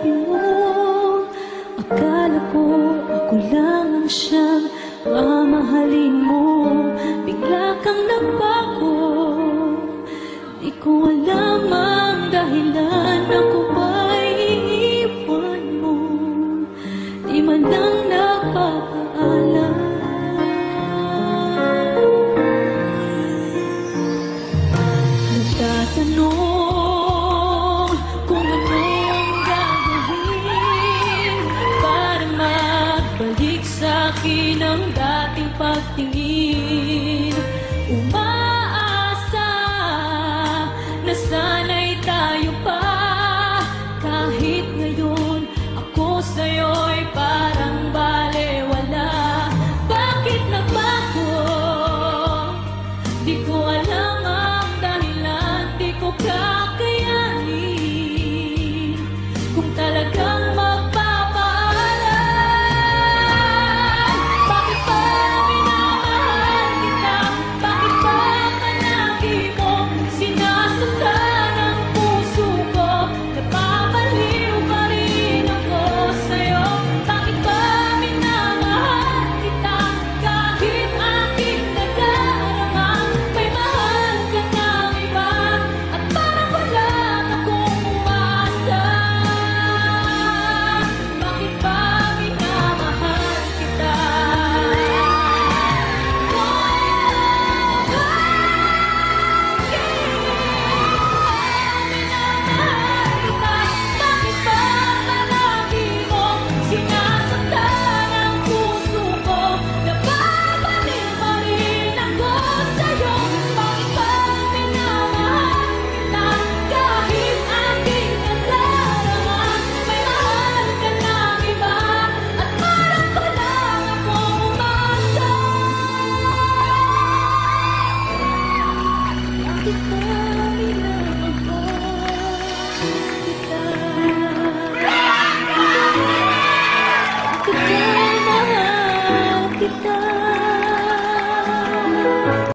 labi mo. Akala ko ako lang ang siyang mamahalin mo. Bigla kang nagbago, di ko alam ang dahilan. Ako ba'y iiwan mo? Di man lang napapaalam. Nagtatanong kung ano ang gagawin para magbalik sa akin ang dating pagtingin.